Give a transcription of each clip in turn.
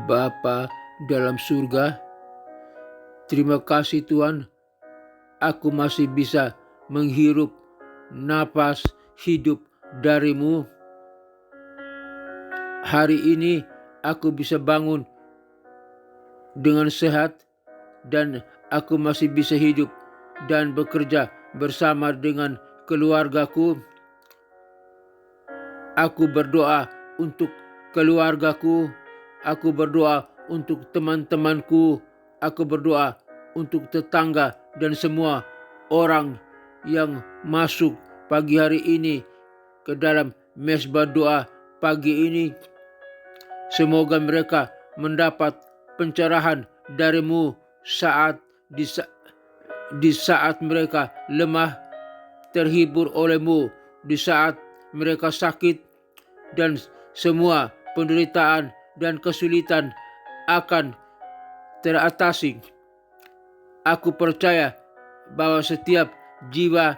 Bapa dalam surga, terima kasih Tuhan, aku masih bisa menghirup napas hidup dari-Mu. Hari ini aku bisa bangun dengan sehat dan aku masih bisa hidup dan bekerja bersama dengan keluargaku. Aku berdoa untuk keluargaku, aku berdoa untuk teman-temanku, aku berdoa untuk tetangga dan semua orang yang masuk pagi hari ini ke dalam mesbah doa pagi ini. Semoga mereka mendapat pencerahan dari-Mu di saat mereka lemah, terhibur oleh-Mu di saat mereka sakit, dan semua penderitaan dan kesulitan akan teratasi. Aku percaya bahwa setiap jiwa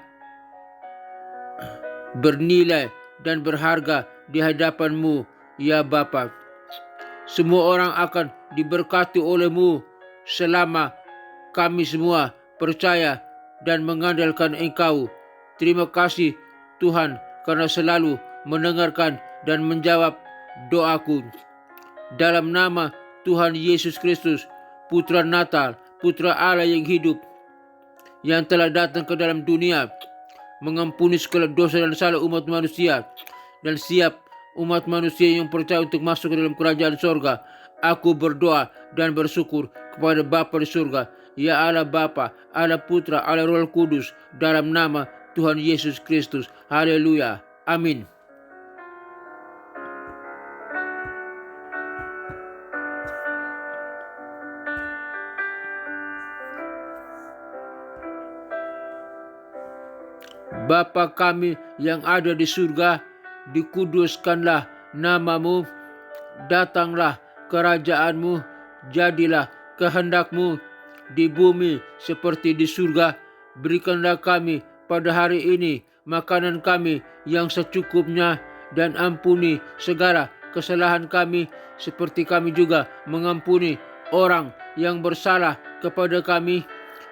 bernilai dan berharga di hadapan-Mu, ya Bapa. Semua orang akan diberkati oleh-Mu selama kami semua percaya dan mengandalkan Engkau. Terima kasih Tuhan karena selalu mendengarkan dan menjawab doaku. Dalam nama Tuhan Yesus Kristus, Putra Natal, Putra Allah yang hidup, yang telah datang ke dalam dunia, mengampuni segala dosa dan salah umat manusia, dan siap umat manusia yang percaya untuk masuk ke dalam kerajaan sorga. Aku berdoa dan bersyukur kepada Bapa di surga, ya Allah Bapa, Allah Putra, Allah Roh Kudus, dalam nama Tuhan Yesus Kristus. Haleluya. Amin. Bapa kami yang ada di surga, dikuduskanlah nama-Mu, datanglah kerajaan-Mu, jadilah kehendak-Mu di bumi seperti di surga. Berikanlah kami pada hari ini makanan kami yang secukupnya, dan ampuni segala kesalahan kami seperti kami juga mengampuni orang yang bersalah kepada kami,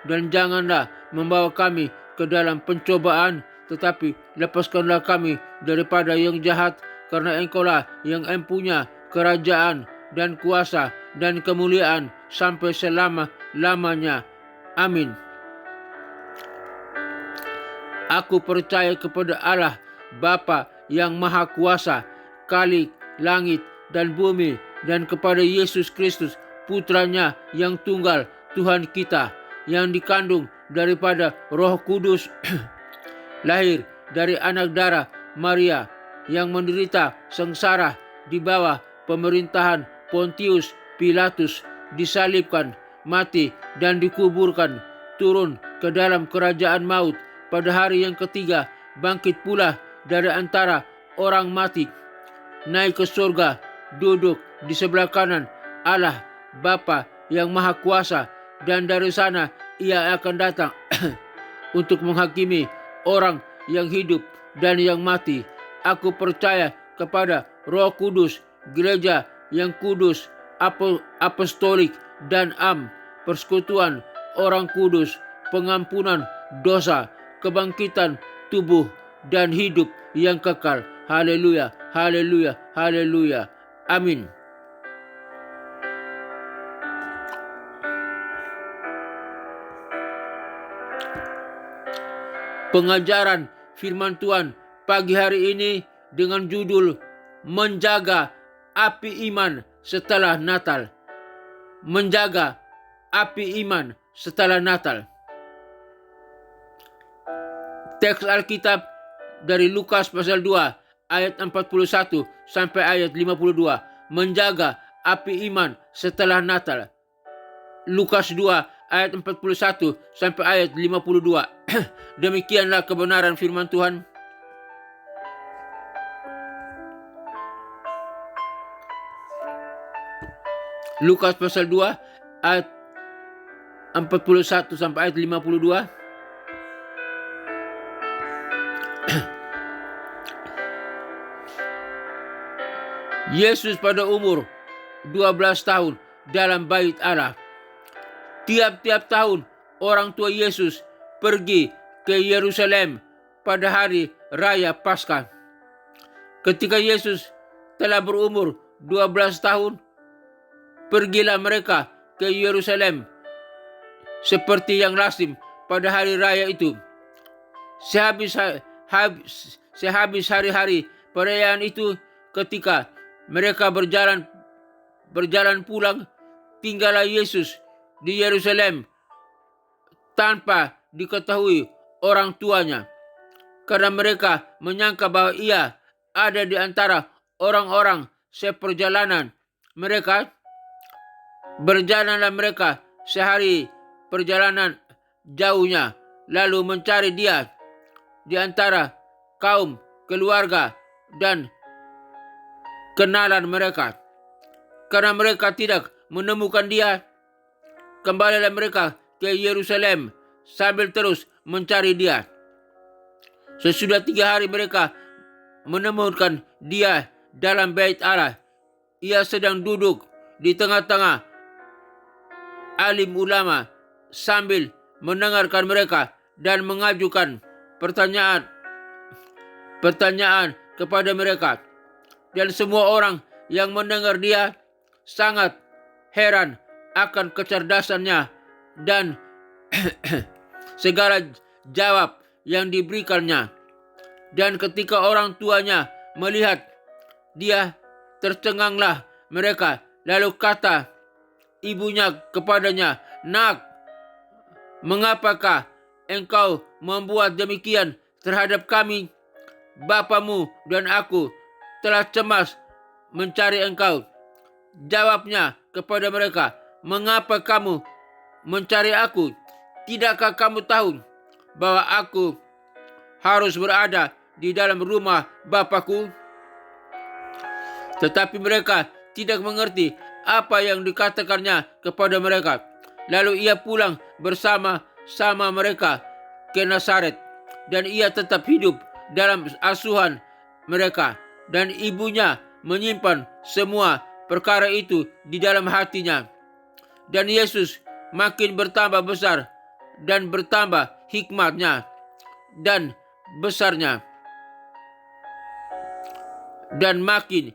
dan janganlah membawa kami ke dalam pencobaan, tetapi lepaskanlah kami daripada yang jahat, karena Engkau-lah yang empunya kerajaan dan kuasa dan kemuliaan sampai selama-lamanya. Amin. Aku percaya kepada Allah Bapa yang Maha Kuasa, Khalik langit dan bumi, dan kepada Yesus Kristus, Putranya yang tunggal, Tuhan kita, yang dikandung daripada Roh Kudus, lahir dari anak darah Maria, yang menderita sengsara di bawah pemerintahan Pontius Pilatus, disalibkan, mati, dan dikuburkan, turun ke dalam kerajaan maut, pada hari yang ketiga bangkit pula dari antara orang mati, naik ke surga, duduk di sebelah kanan Allah Bapa yang Maha Kuasa, dan dari sana Ia akan datang untuk menghakimi orang yang hidup dan yang mati. Aku percaya kepada Roh Kudus, gereja yang kudus, apostolik dan persekutuan orang kudus, pengampunan dosa, kebangkitan tubuh, dan hidup yang kekal. Haleluya, haleluya, haleluya. Amin. Pengajaran firman Tuhan pagi hari ini dengan judul Menjaga Api Iman Setelah Natal. Menjaga api iman setelah Natal. Teks Alkitab dari Lukas pasal 2 ayat 41 sampai ayat 52. Menjaga api iman setelah Natal. Lukas 2 ayat 41 sampai ayat 52. Demikianlah kebenaran firman Tuhan. Lukas pasal 2 ayat 41 sampai ayat 52. Yesus pada umur 12 tahun dalam bait Allah. Tiap-tiap tahun orang tua Yesus pergi ke Yerusalem pada hari raya Paskah. Ketika Yesus telah berumur 12 tahun, pergilah mereka ke Yerusalem seperti yang lazim pada hari raya itu. Sehabis hari-hari perayaan itu, ketika mereka berjalan pulang, tinggallah Yesus di Yerusalem tanpa diketahui orang tuanya, karena mereka menyangka bahwa ia ada di antara orang-orang seperjalanan mereka. Berjalanlah mereka sehari perjalanan jauhnya, lalu mencari dia di antara kaum, keluarga, dan kenalan mereka. Karena mereka tidak menemukan dia, kembalilah mereka ke Yerusalem sambil terus mencari dia. Sesudah 3 hari mereka menemukan dia dalam bait Allah. Ia sedang duduk di tengah-tengah alim ulama sambil mendengarkan mereka dan mengajukan pertanyaan kepada mereka. Dan semua orang yang mendengar dia sangat heran akan kecerdasannya dan segala jawab yang diberikannya. Dan ketika orang tuanya melihat dia, tercenganglah mereka. Lalu kata ibunya kepadanya, "Nak, mengapakah engkau membuat demikian terhadap kami? Bapamu dan aku telah cemas mencari engkau." Jawabnya kepada mereka, "Mengapa kamu mencari aku? Tidakkah kamu tahu bahwa aku harus berada di dalam rumah Bapakku?" Tetapi mereka tidak mengerti apa yang dikatakannya kepada mereka. Lalu ia pulang bersama-sama mereka ke Nazaret, dan ia tetap hidup dalam asuhan mereka, dan ibunya menyimpan semua perkara itu di dalam hatinya. Dan Yesus makin bertambah besar dan bertambah hikmatnya dan besarnya, dan makin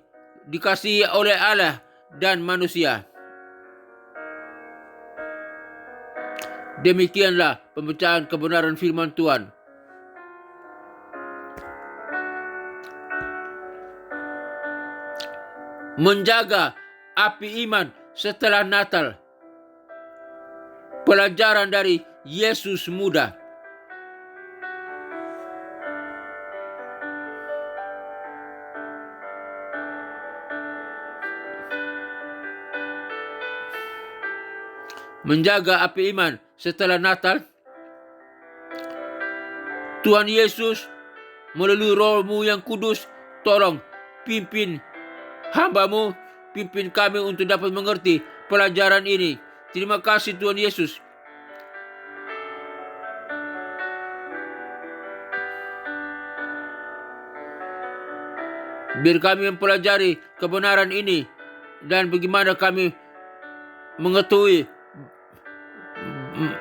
dikasihi oleh Allah dan manusia. Demikianlah pembacaan kebenaran firman Tuhan. Menjaga api iman setelah Natal. Pelajaran dari Yesus muda. Menjaga api iman setelah Natal. Tuhan Yesus melalui Roh-Mu yang kudus, tolong pimpin hamba-Mu, pimpin kami untuk dapat mengerti pelajaran ini. Terima kasih Tuhan Yesus. Biar kami mempelajari kebenaran ini dan bagaimana kami mengetahui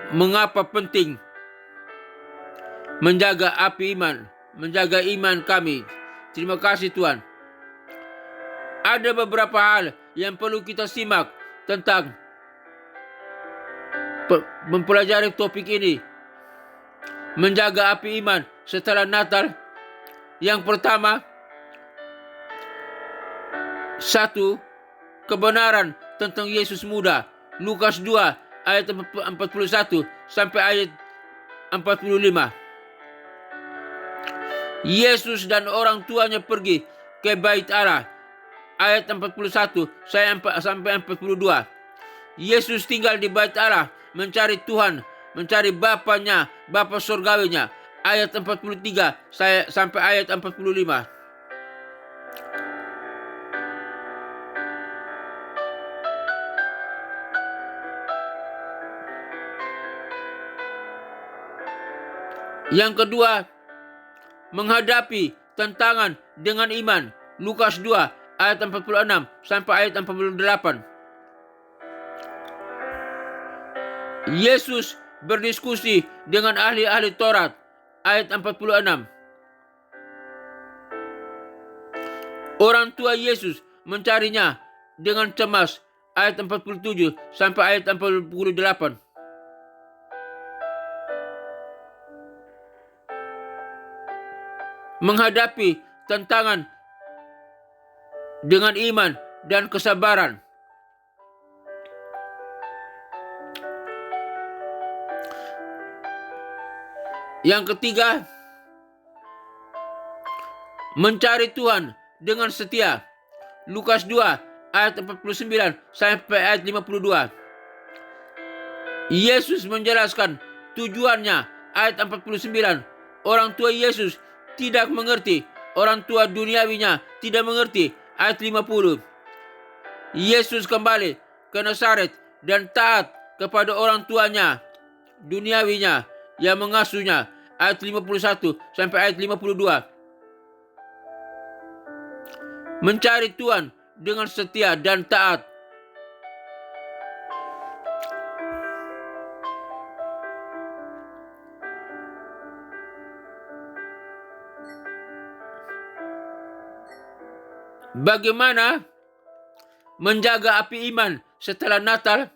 mengapa penting menjaga api iman, menjaga iman kami. Terima kasih Tuhan. Ada beberapa hal yang perlu kita simak tentang mempelajari topik ini, menjaga api iman setelah Natal. Yang pertama, 1. Kebenaran tentang Yesus muda. Lukas 2 ayat 41 sampai ayat 45. Yesus dan orang tuanya pergi ke bait Allah. Ayat 41 sampai 42. Yesus tinggal di bait Allah, mencari Tuhan, mencari Bapanya, Bapa surgawinya. Ayat 43 sampai ayat 45. Yang kedua, menghadapi tantangan dengan iman. Lukas 2 ayat 46 sampai ayat 48. Yesus berdiskusi dengan ahli-ahli Taurat, ayat 46. Orang tua Yesus mencarinya dengan cemas, ayat 47 sampai ayat 48. Menghadapi tantangan dengan iman dan kesabaran. Yang ketiga, mencari Tuhan dengan setia. Lukas 2 ayat 49 sampai ayat 52. Yesus menjelaskan tujuannya, ayat 49. Orang tua Yesus tidak mengerti, orang tua duniawinya tidak mengerti, ayat 50. Yesus kembali ke Nazaret dan taat kepada orang tuanya duniawinya yang mengasuhnya, ayat 51 sampai ayat 52. Mencari Tuhan dengan setia dan taat. Bagaimana menjaga api iman setelah Natal?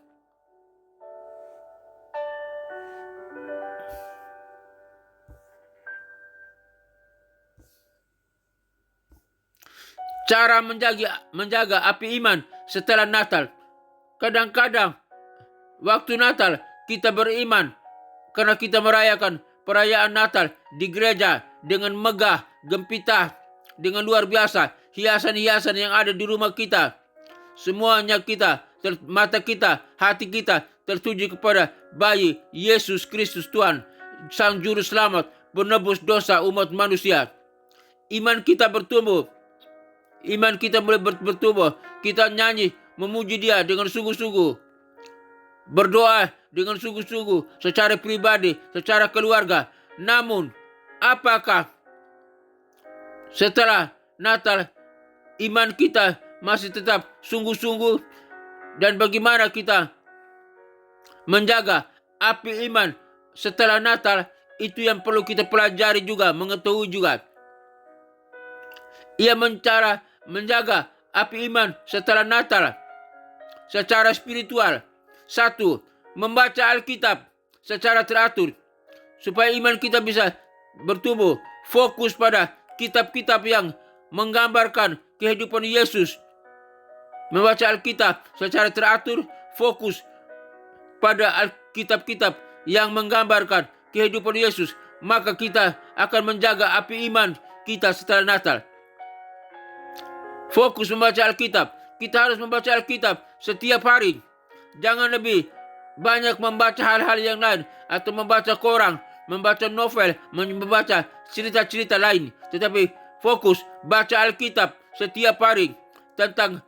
Cara menjaga api iman setelah Natal. Kadang-kadang waktu Natal kita beriman karena kita merayakan perayaan Natal di gereja dengan megah, gempita, dengan luar biasa, hiasan-hiasan yang ada di rumah kita. Semuanya mata kita, hati kita tertuju kepada bayi Yesus Kristus Tuhan, Sang Juru Selamat, penebus dosa umat manusia. Iman kita bertumbuh. Iman kita mulai bertumbuh. Kita nyanyi, memuji Dia dengan sungguh-sungguh. Berdoa dengan sungguh-sungguh secara pribadi, secara keluarga. Namun, apakah setelah Natal iman kita masih tetap sungguh-sungguh? Dan bagaimana kita menjaga api iman setelah Natal? Itu yang perlu kita pelajari juga, mengetahui juga. Ia menjaga api iman setelah Natal secara spiritual. 1. Membaca Alkitab secara teratur supaya iman kita bisa bertumbuh. Fokus pada kitab-kitab yang menggambarkan kehidupan Yesus. Membaca Alkitab secara teratur, fokus pada kitab-kitab yang menggambarkan kehidupan Yesus, maka kita akan menjaga api iman kita setelah Natal. Fokus membaca Alkitab. Kita harus membaca Alkitab setiap hari. Jangan lebih banyak membaca hal-hal yang lain atau membaca koran, membaca novel, membaca cerita-cerita lain. Tetapi fokus baca Alkitab setiap hari tentang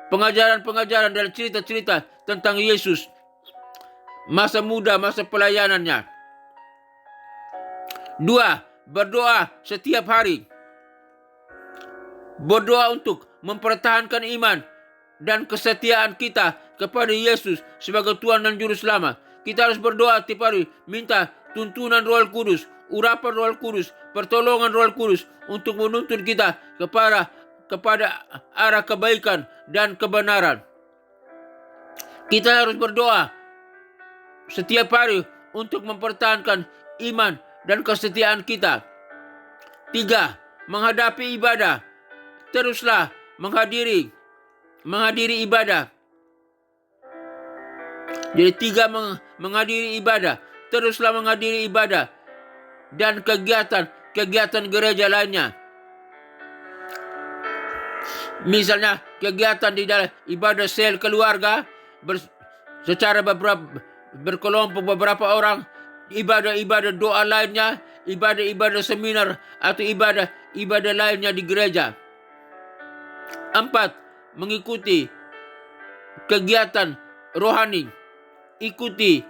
pengajaran-pengajaran dan cerita-cerita tentang Yesus. Masa muda, masa pelayanannya. 2. Berdoa setiap hari. Berdoa untuk mempertahankan iman dan kesetiaan kita kepada Yesus sebagai Tuhan dan Juru Selamat. Kita harus berdoa tiap hari, minta tuntunan Roh Kudus, urapan Roh Kudus, pertolongan Roh Kudus untuk menuntun kita kepada arah kebaikan dan kebenaran. Kita harus berdoa setiap hari untuk mempertahankan iman dan kesetiaan kita. 3. Menghadapi ibadah. Teruslah menghadiri ibadah. Jadi 3, menghadiri ibadah. Teruslah menghadiri ibadah dan kegiatan gereja lainnya. Misalnya kegiatan di dalam ibadah sel keluarga secara berkelompok beberapa orang, ibadah doa lainnya, ibadah seminar atau ibadah lainnya di gereja. 4. Mengikuti kegiatan rohani. Ikuti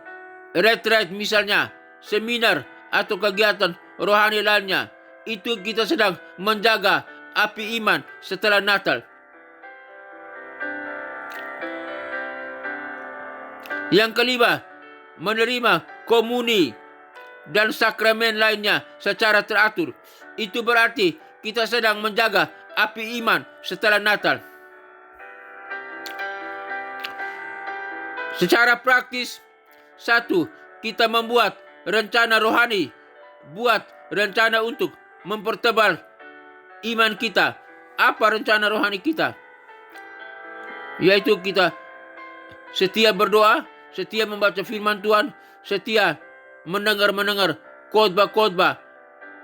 retreat misalnya, seminar atau kegiatan rohani lainnya. Itu kita sedang menjaga api iman setelah Natal. Yang kelima, menerima komuni dan sakramen lainnya secara teratur. Itu berarti kita sedang menjaga api iman setelah Natal. Secara praktis, 1. Kita membuat rencana rohani. Buat rencana untuk mempertebal iman kita. Apa rencana rohani kita? Yaitu kita setia berdoa, setia membaca firman Tuhan, setia mendengar khotbah-khotbah,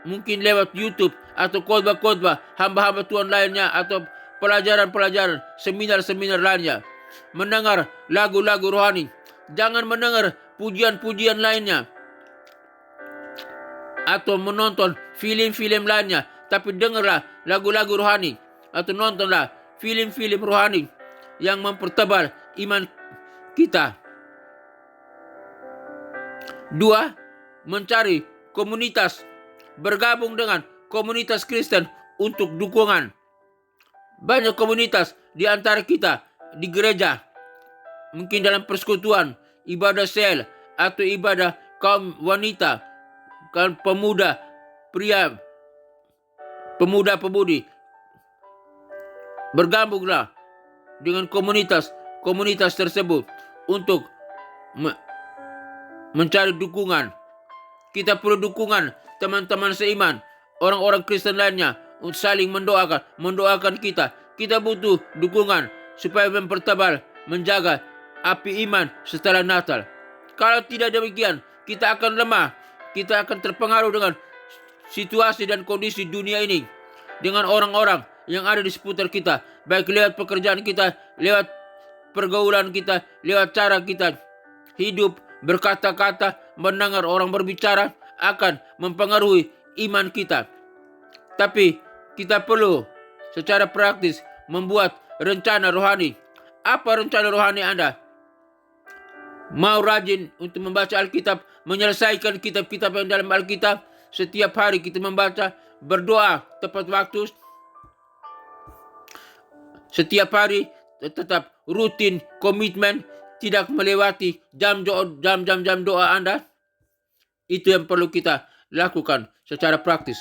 mungkin lewat YouTube, atau khotbah-khotbah hamba-hamba Tuhan lainnya, atau pelajaran-pelajaran, seminar-seminar lainnya. Mendengar lagu-lagu rohani. Jangan mendengar pujian-pujian lainnya atau menonton film-film lainnya, tapi dengarlah lagu-lagu rohani atau nontonlah film-film rohani yang mempertebal iman kita. 2. Mencari komunitas. Bergabung dengan komunitas Kristen untuk dukungan. Banyak komunitas di antara kita di gereja, mungkin dalam persekutuan, ibadah sel, atau ibadah kaum wanita, kaum pemuda, pria, pemuda-pemudi. Bergabunglah dengan komunitas tersebut untuk mencari dukungan. Kita perlu dukungan teman-teman seiman, orang-orang Kristen lainnya, untuk saling mendoakan kita. Kita butuh dukungan supaya mempertebal, menjaga api iman setelah Natal. Kalau tidak demikian, kita akan lemah. Kita akan terpengaruh dengan situasi dan kondisi dunia ini, dengan orang-orang yang ada di seputar kita, baik lewat pekerjaan kita, lewat pergaulan kita, lewat cara kita hidup, berkata-kata, mendengar orang berbicara, akan mempengaruhi iman kita. Tapi kita perlu secara praktis membuat rencana rohani. Apa rencana rohani Anda? Mau rajin untuk membaca Alkitab, menyelesaikan kitab-kitab yang dalam Alkitab, setiap hari kita membaca, berdoa tepat waktu, setiap hari tetap rutin, komitmen, tidak melewati jam-jam doa Anda. Itu yang perlu kita lakukan secara praktis.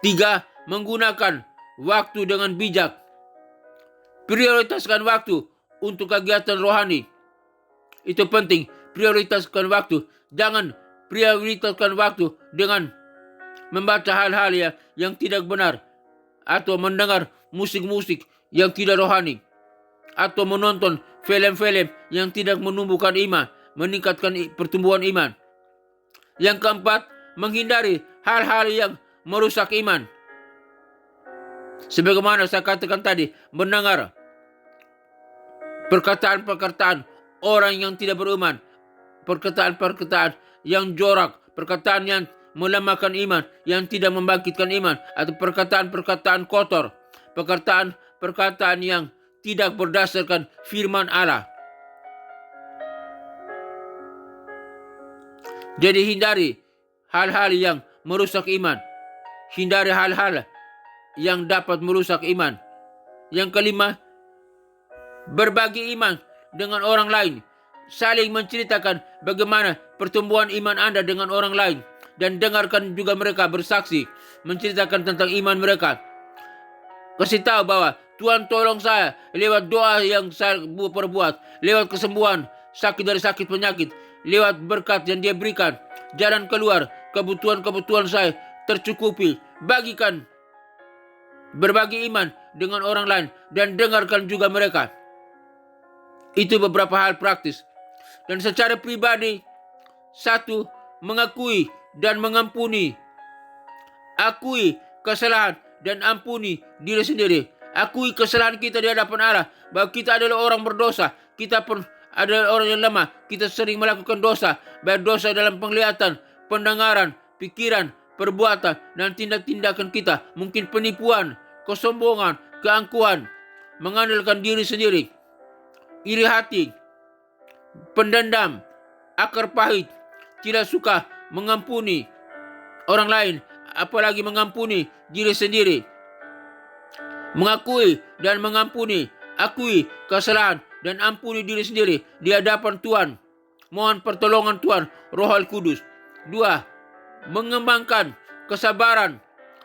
3. Menggunakan waktu dengan bijak. Prioritaskan waktu untuk kegiatan rohani. Itu penting. Prioritaskan waktu. Jangan prioritaskan waktu dengan membaca hal-hal yang tidak benar, atau mendengar musik-musik yang tidak rohani, atau menonton film-film yang tidak menumbuhkan iman, meningkatkan pertumbuhan iman. Yang keempat, menghindari hal-hal yang merusak iman. Sebagaimana saya katakan tadi, mendengar perkataan-perkataan orang yang tidak beriman, perkataan-perkataan yang jorok, perkataan yang melemahkan iman, yang tidak membangkitkan iman, atau perkataan-perkataan kotor, perkataan-perkataan yang tidak berdasarkan firman Allah. Jadi hindari hal-hal yang merusak iman. Hindari hal-hal yang dapat merusak iman. Yang kelima, berbagi iman dengan orang lain. Saling menceritakan bagaimana pertumbuhan iman Anda dengan orang lain. Dan dengarkan juga mereka bersaksi, menceritakan tentang iman mereka. Kasih tahu bahwa Tuhan tolong saya lewat doa yang saya perbuat, lewat kesembuhan sakit dari sakit penyakit, lewat berkat yang Dia berikan, jalan keluar, kebutuhan-kebutuhan saya tercukupi. Bagikan, berbagi iman dengan orang lain, dan dengarkan juga mereka. Itu beberapa hal praktis. Dan secara pribadi, 1. Mengakui dan mengampuni. Akui kesalahan dan ampuni diri sendiri. Akui kesalahan kita di hadapan Allah, bahwa kita adalah orang berdosa. Kita pun adalah orang yang lemah. Kita sering melakukan dosa, baik dosa dalam penglihatan, pendengaran, pikiran, perbuatan, dan tindak-tindakan kita. Mungkin penipuan, kesombongan, keangkuhan, mengandalkan diri sendiri, iri hati, pendendam, akar pahit, tidak suka mengampuni orang lain, apalagi mengampuni diri sendiri. Mengakui dan mengampuni, akui kesalahan dan ampuni diri sendiri di hadapan Tuhan. Mohon pertolongan Tuhan, Roh Al-Kudus. 2. Mengembangkan kesabaran,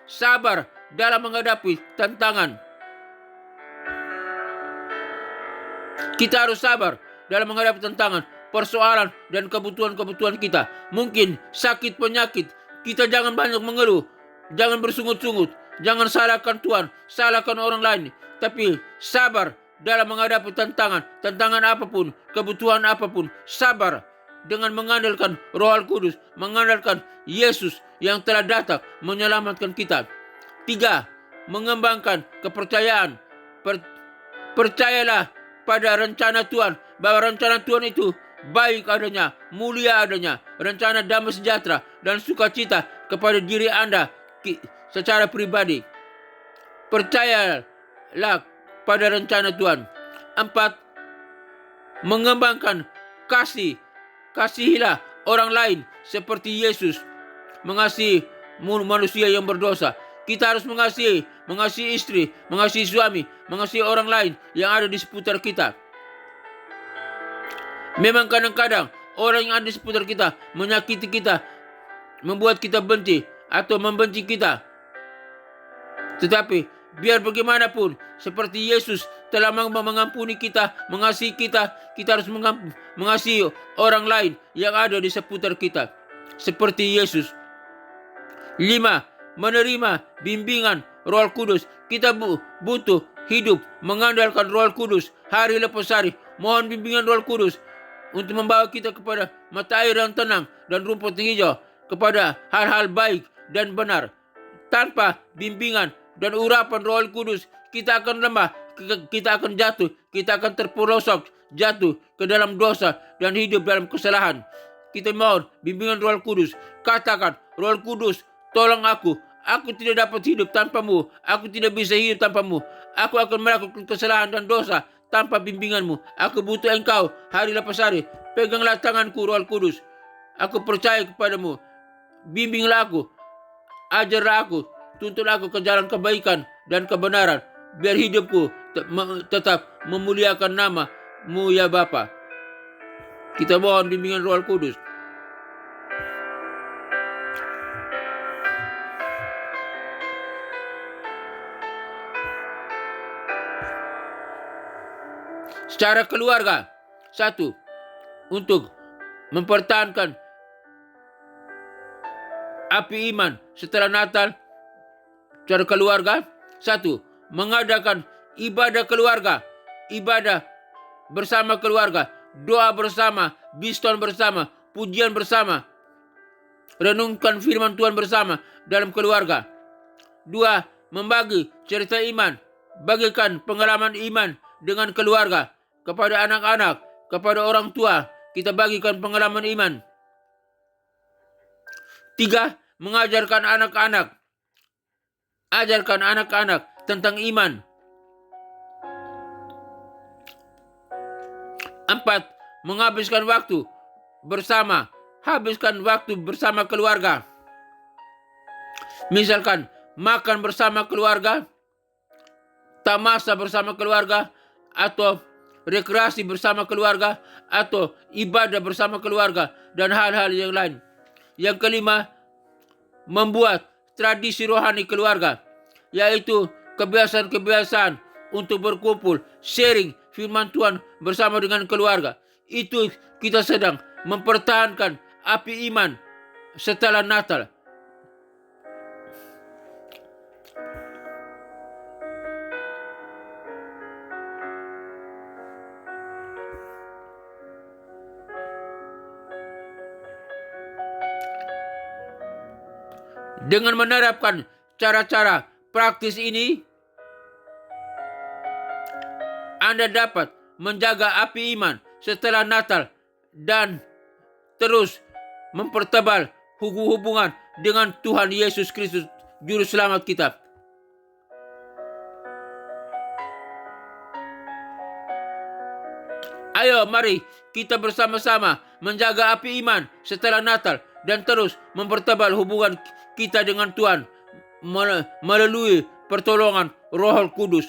sabar dalam menghadapi tantangan. Kita harus sabar dalam menghadapi tantangan, persoalan, dan kebutuhan-kebutuhan kita. Mungkin sakit penyakit, kita jangan banyak mengeluh, jangan bersungut-sungut, jangan salahkan Tuhan, salahkan orang lain, tapi sabar dalam menghadapi tantangan apapun, kebutuhan apapun. Sabar dengan mengandalkan Roh Al-Kudus, mengandalkan Yesus yang telah datang menyelamatkan kita. 3. Mengembangkan kepercayaan. Percayalah pada rencana Tuhan, bahwa rencana Tuhan itu baik adanya, mulia adanya, rencana damai sejahtera dan sukacita kepada diri Anda secara pribadi. Percayalah pada rencana Tuhan. 4. Mengembangkan kasih. Kasihilah orang lain seperti Yesus mengasihi manusia yang berdosa. Kita harus mengasihi istri, mengasihi suami, mengasihi orang lain yang ada di seputar kita. Memang kadang-kadang orang yang ada di seputar kita menyakiti kita, membuat kita benci atau membenci kita. Tetapi biar bagaimanapun, seperti Yesus telah mengampuni kita, mengasihi kita, kita harus mengasihi orang lain yang ada di seputar kita, seperti Yesus. 5. Menerima bimbingan Roh Kudus. Kita butuh hidup mengandalkan Roh Kudus hari lepas hari. Mohon bimbingan Roh Kudus untuk membawa kita kepada mata air yang tenang dan rumput hijau, kepada hal-hal baik dan benar. Tanpa bimbingan dan urapan Roh Kudus, kita akan lemah, kita akan jatuh, kita akan terperosok, jatuh ke dalam dosa dan hidup dalam kesalahan. Kita mohon bimbingan Roh Kudus. Katakan, Roh Kudus, tolong aku. Aku tidak dapat hidup tanpamu. Aku tidak bisa hidup tanpamu. Aku akan melakukan kesalahan dan dosa tanpa bimbinganmu. Aku butuh engkau hari lepas hari. Peganglah tanganku, Roh Kudus. Aku percaya kepadamu. Bimbinglah aku. Ajarlah aku. Tuntun aku ke jalan kebaikan dan kebenaran. Biar hidupku tetap memuliakan nama-Mu ya Bapa. Kita mohon bimbingan Roh Kudus. Secara keluarga, 1. Untuk mempertahankan api iman setelah Natal. Secara keluarga, 1. Mengadakan ibadah keluarga, ibadah bersama keluarga, doa bersama, biston bersama, pujian bersama, renungkan firman Tuhan bersama dalam keluarga. 2. Membagi cerita iman, bagikan pengalaman iman dengan keluarga. Kepada anak-anak, kepada orang tua, kita bagikan pengalaman iman. 3. Mengajarkan anak-anak. Ajarkan anak-anak tentang iman. 4. Menghabiskan waktu bersama. Habiskan waktu bersama keluarga. Misalkan makan bersama keluarga, tamasa bersama keluarga, atau rekreasi bersama keluarga, atau ibadah bersama keluarga, dan hal-hal yang lain. Yang 5, membuat tradisi rohani keluarga, yaitu kebiasaan-kebiasaan untuk berkumpul, sharing firman Tuhan bersama dengan keluarga. Itu kita sedang mempertahankan api iman setelah Natal. Dengan menerapkan cara-cara praktis ini, Anda dapat menjaga api iman setelah Natal dan terus mempertebal hubungan dengan Tuhan Yesus Kristus, Juru Selamat kita. Ayo, mari kita bersama-sama menjaga api iman setelah Natal dan terus mempertebal hubungan kita dengan Tuhan melalui pertolongan Roh Kudus.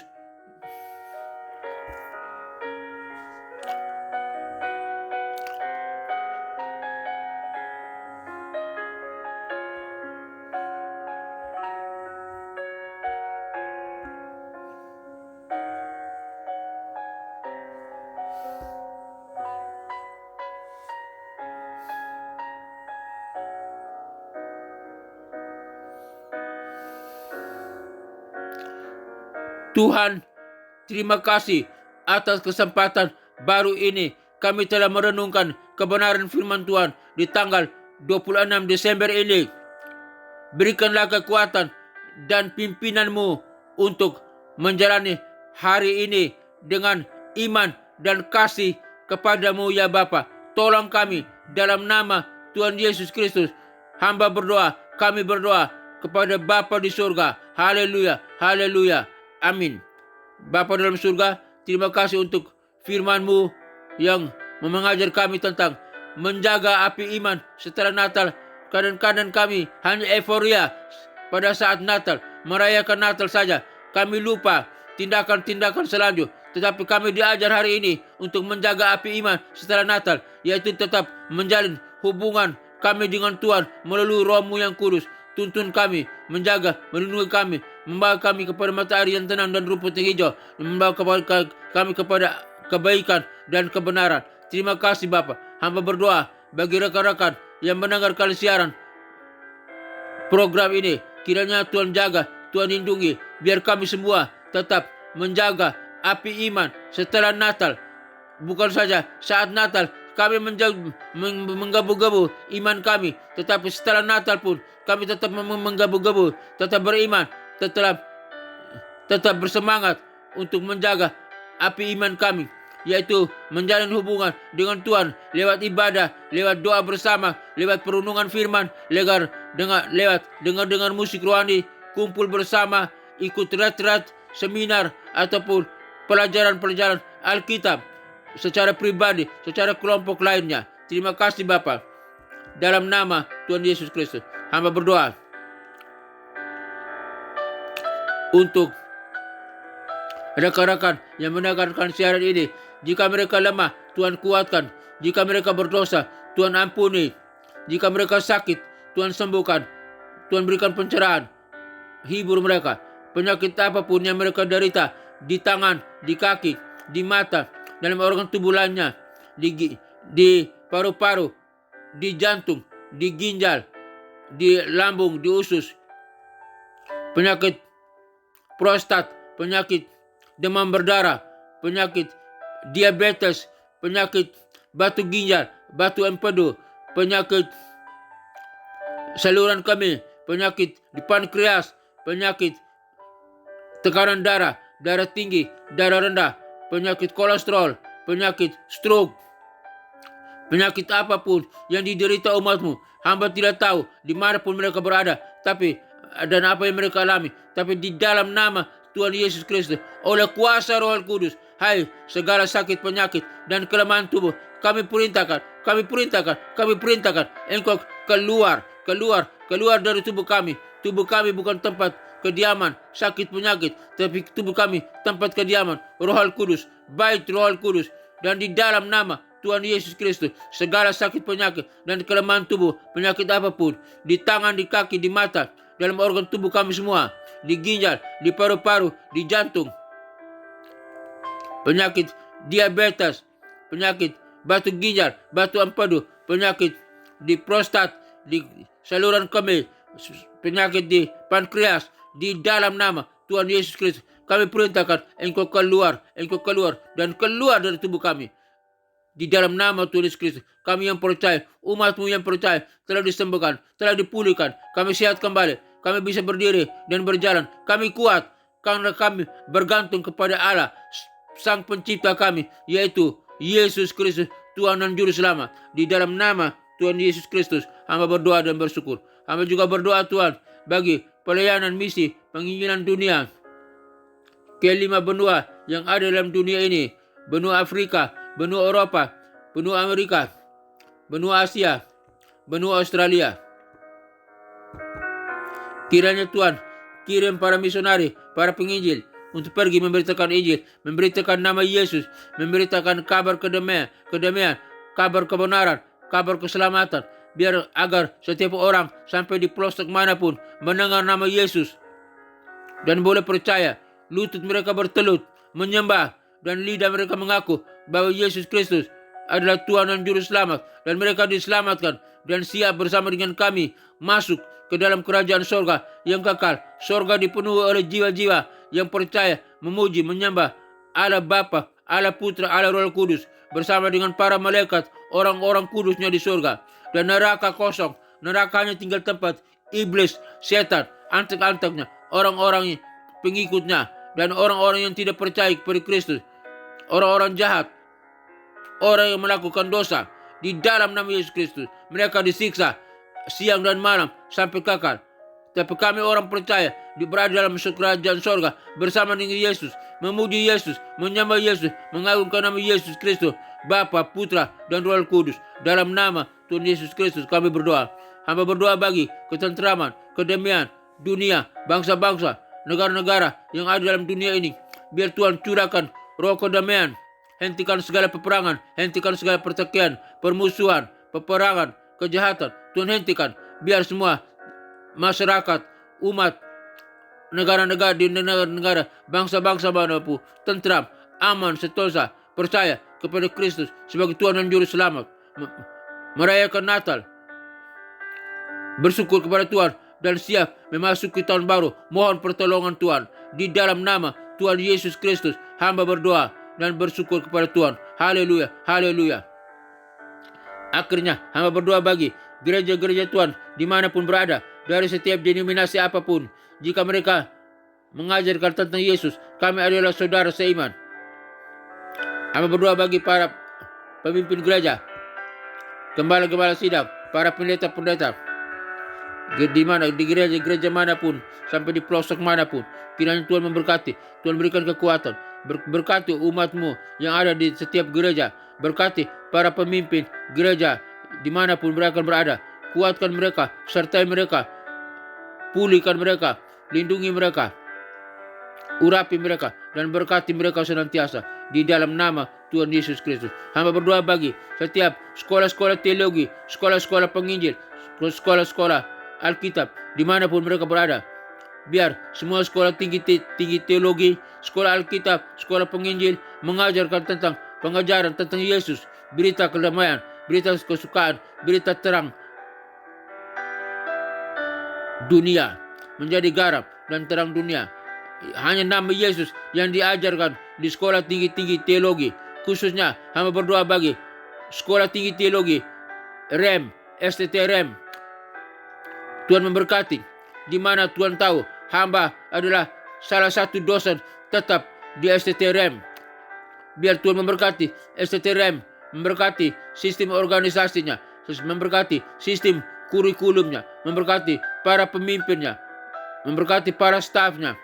Tuhan, terima kasih atas kesempatan baru ini. Kami telah merenungkan kebenaran firman Tuhan di tanggal 26 Desember ini. Berikanlah kekuatan dan pimpinan-Mu untuk menjalani hari ini dengan iman dan kasih kepada-Mu ya Bapa. Tolong kami dalam nama Tuhan Yesus Kristus. Hamba berdoa, kami berdoa kepada Bapa di surga. Haleluya, haleluya. Amin. Bapa dalam surga, terima kasih untuk firman-Mu yang mengajar kami tentang menjaga api iman setelah Natal. Kadang-kadang kami hanya euforia pada saat Natal, merayakan Natal saja. Kami lupa tindakan-tindakan selanjutnya. Tetapi kami diajar hari ini untuk menjaga api iman setelah Natal, yaitu tetap menjalin hubungan kami dengan Tuhan melalui Roh-Mu yang kudus. Tuntun kami, menjaga, melindungi kami, membawa kami kepada matahari yang tenang dan rumput yang hijau, membawa kami kepada kebaikan dan kebenaran. Terima kasih Bapa. Hamba berdoa bagi rekan-rekan yang mendengarkan siaran program ini. Kiranya Tuhan jaga, Tuhan lindungi, biar kami semua tetap menjaga api iman setelah Natal. Bukan saja saat Natal kami menggebu-gebu iman kami, tetapi setelah Natal pun kami tetap menggebu-gebu, tetap beriman, tetap bersemangat untuk menjaga api iman kami, yaitu menjalin hubungan dengan Tuhan lewat ibadah, lewat doa bersama, lewat perundungan firman, lewat dengar musik rohani, kumpul bersama, ikut retret, seminar, ataupun pelajaran-pelajaran Alkitab secara pribadi, secara kelompok lainnya. Terima kasih Bapa. Dalam nama Tuhan Yesus Kristus, hamba berdoa untuk rekan-rekan yang mendengarkan siaran ini. Jika mereka lemah, Tuhan kuatkan. Jika mereka berdosa, Tuhan ampuni. Jika mereka sakit, Tuhan sembuhkan. Tuhan berikan pencerahan, hibur mereka. Penyakit apapun yang mereka derita, di tangan, di kaki, di mata, dalam organ tubuh lainnya, di paru-paru, di jantung, di ginjal, di lambung, di usus, penyakit prostat, penyakit demam berdarah, penyakit diabetes, penyakit batu ginjal, batu empedu, penyakit saluran kemih, penyakit di pankreas, penyakit tekanan darah, darah tinggi, darah rendah, penyakit kolesterol, penyakit stroke, penyakit apapun yang diderita umatmu. Hamba tidak tahu dimanapun mereka berada, dan apa yang mereka alami. Tapi di dalam nama Tuhan Yesus Kristus, oleh kuasa Roh Kudus, hai segala sakit, penyakit, dan kelemahan tubuh, kami perintahkan, engkau keluar dari tubuh kami. Tubuh kami bukan tempat kediaman sakit penyakit, tapi tubuh kami tempat kediaman Roh Kudus, bait Roh Kudus. Dan di dalam nama Tuhan Yesus Kristus, segala sakit penyakit dan kelemahan tubuh, penyakit apapun, di tangan, di kaki, di mata, dalam organ tubuh kami semua, di ginjal, di paru-paru, di jantung, penyakit diabetes, penyakit batu ginjal, batu empedu, penyakit di prostat, di saluran kemih, penyakit di pankreas, di dalam nama Tuhan Yesus Kristus, kami perintahkan engkau keluar dan keluar dari tubuh kami. Di dalam nama Tuhan Yesus Kristus, kami yang percaya, umat-Mu yang percaya, telah disembuhkan, telah dipulihkan, kami sehat kembali, kami bisa berdiri dan berjalan, kami kuat, karena kami bergantung kepada Allah, Sang Pencipta kami, yaitu Yesus Kristus, Tuhan dan Juru Selamat. Di dalam nama Tuhan Yesus Kristus, hamba berdoa dan bersyukur. Hamba juga berdoa Tuhan, bagi pelayanan misi penginjilan dunia ke 5 benua yang ada dalam dunia ini, benua Afrika, benua Eropa, benua Amerika, benua Asia, benua Australia. Kiranya Tuhan kirim para misionari, para penginjil untuk pergi memberitakan Injil, memberitakan nama Yesus, memberitakan kabar kedamaian, kabar kebenaran, kabar keselamatan, biar agar setiap orang sampai di pelosok manapun mendengar nama Yesus dan boleh percaya, lutut mereka bertelut, menyembah, dan lidah mereka mengaku bahwa Yesus Kristus adalah Tuhan dan Juru Selamat, dan mereka diselamatkan dan siap bersama dengan kami masuk ke dalam kerajaan sorga yang kekal. Sorga dipenuhi oleh jiwa-jiwa yang percaya, memuji, menyembah Allah Bapa, Allah Putra, Allah Roh Kudus, bersama dengan para malaikat, orang-orang kudusnya di sorga. Dan neraka kosong, nerakanya tinggal tempat iblis, setan, antek-anteknya, orang-orang pengikutnya, dan orang-orang yang tidak percaya kepada Kristus, orang-orang jahat, orang yang melakukan dosa. Di dalam nama Yesus Kristus mereka disiksa siang dan malam sampai kekal. Tapi kami orang percaya berada dalam kerajaan sorga bersama dengan Yesus, memuji Yesus, menyembah Yesus, mengagungkan nama Yesus Kristus, Bapa, Putra, dan Roh Kudus. Dalam nama Tuhan Yesus Kristus kami berdoa. Hamba berdoa bagi ketentraman, kedamaian dunia, bangsa-bangsa, negara-negara yang ada dalam dunia ini. Biar Tuhan curahkan roh kedamaian, hentikan segala peperangan, hentikan segala pertikaian, permusuhan, peperangan, kejahatan. Tuhan hentikan, biar semua masyarakat, umat, negara-negara di negara-negara, bangsa-bangsa manapun tentram, aman, sentosa, percaya kepada Kristus sebagai Tuhan dan Juru Selamat, merayakan Natal, bersyukur kepada Tuhan, dan siap memasuki tahun baru. Mohon pertolongan Tuhan. Di dalam nama Tuhan Yesus Kristus hamba berdoa dan bersyukur kepada Tuhan. Haleluya, haleluya. Akhirnya hamba berdoa bagi gereja-gereja Tuhan dimanapun berada, dari setiap denominasi apapun. Jika mereka mengajarkan tentang Yesus, kami adalah saudara seiman. Hamba berdoa bagi para pemimpin gereja, gembala-gembala sidang, para pendeta-pendeta, di mana, di gereja-gereja manapun, sampai di pelosok manapun. Kiranya Tuhan memberkati, Tuhan berikan kekuatan, berkati umatmu yang ada di setiap gereja, berkati para pemimpin gereja dimanapun mereka berada. Kuatkan mereka, sertai mereka, pulihkan mereka, lindungi mereka, urapi mereka, dan berkati mereka senantiasa di dalam nama Tuhan Yesus Kristus. Hamba berdoa bagi setiap sekolah-sekolah teologi, sekolah-sekolah penginjil, sekolah-sekolah Alkitab dimanapun mereka berada. Biar semua sekolah tinggi teologi, sekolah Alkitab, sekolah penginjil mengajarkan tentang pengajaran tentang Yesus, berita kedamaian, berita kesukaan, berita terang dunia, menjadi garam dan terang dunia. Hanya nama Yesus yang diajarkan di sekolah tinggi teologi. Khususnya hamba berdoa bagi sekolah tinggi teologi REM, STT REM. Tuhan memberkati, di mana Tuhan tahu hamba adalah salah satu dosen tetap di STT REM. Biar Tuhan memberkati STT REM, memberkati sistem organisasinya, memberkati sistem kurikulumnya, memberkati para pemimpinnya, memberkati para stafnya,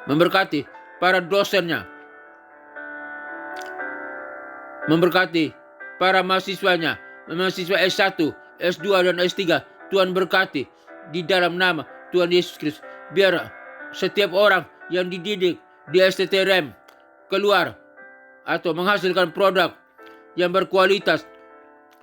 memberkati para dosennya, memberkati para mahasiswanya, mahasiswa S1, S2, dan S3. Tuhan berkati di dalam nama Tuhan Yesus Kristus. Biar setiap orang yang dididik di STT REM keluar atau menghasilkan produk yang berkualitas,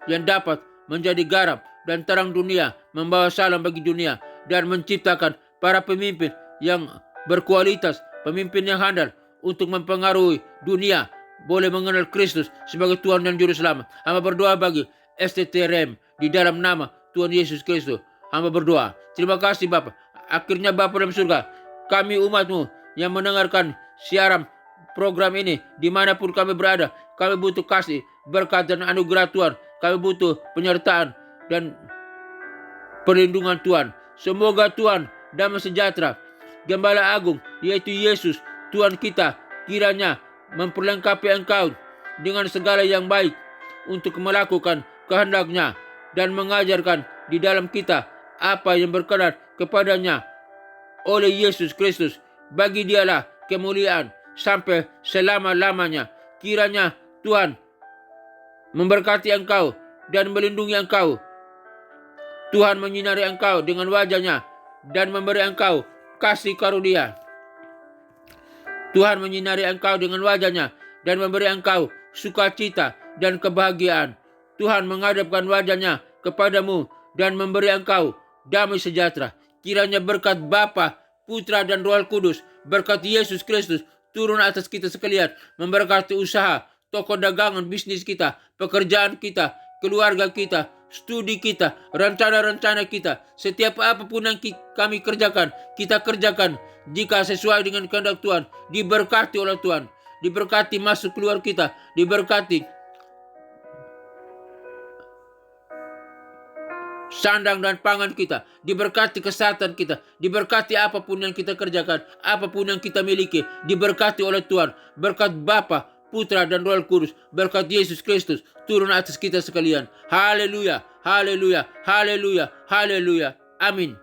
yang dapat menjadi garam dan terang dunia, membawa salam bagi dunia, dan menciptakan para pemimpin yang berkualitas, pemimpin yang handal untuk mempengaruhi dunia, boleh mengenal Kristus sebagai Tuhan dan Juru Selamat. Hamba berdoa bagi STT REM di dalam nama Tuhan Yesus Kristus. Hamba berdoa. Terima kasih Bapa. Akhirnya Bapa dalam surga, kami umatmu yang mendengarkan siaran program ini dimanapun kami berada, kami butuh kasih, berkat, dan anugerah Tuhan. Kami butuh penyertaan dan perlindungan Tuhan. Semoga Tuhan damai sejahtera, Gembala Agung, yaitu Yesus Tuhan kita, kiranya memperlengkapi engkau dengan segala yang baik untuk melakukan kehendak-Nya dan mengajarkan di dalam kita apa yang berkenan kepadanya oleh Yesus Kristus. Bagi Dialah kemuliaan sampai selama-lamanya. Kiranya Tuhan memberkati engkau dan melindungi engkau. Tuhan menyinari engkau dengan wajah-Nya dan memberi engkau kasih karunia. Tuhan menyinari engkau dengan wajah-Nya dan memberi engkau sukacita dan kebahagiaan. Tuhan menghadapkan wajah-Nya kepadamu dan memberi engkau damai sejahtera. Kiranya berkat Bapa, Putra dan Roh Kudus, berkat Yesus Kristus turun atas kita sekalian, memberkati usaha, toko dagangan, bisnis kita, pekerjaan kita, keluarga kita, studi kita, rencana-rencana kita. Setiap apapun yang kami kerjakan, kita kerjakan jika sesuai dengan kehendak Tuhan. Diberkati oleh Tuhan, diberkati masuk keluar kita, diberkati sandang dan pangan kita, diberkati kesehatan kita, diberkati apapun yang kita kerjakan, apapun yang kita miliki, diberkati oleh Tuhan. Berkat Bapa, Putra dan Roh Kudus, berkat Yesus Kristus turun atas kita sekalian. Haleluya, haleluya, haleluya, haleluya. Amin.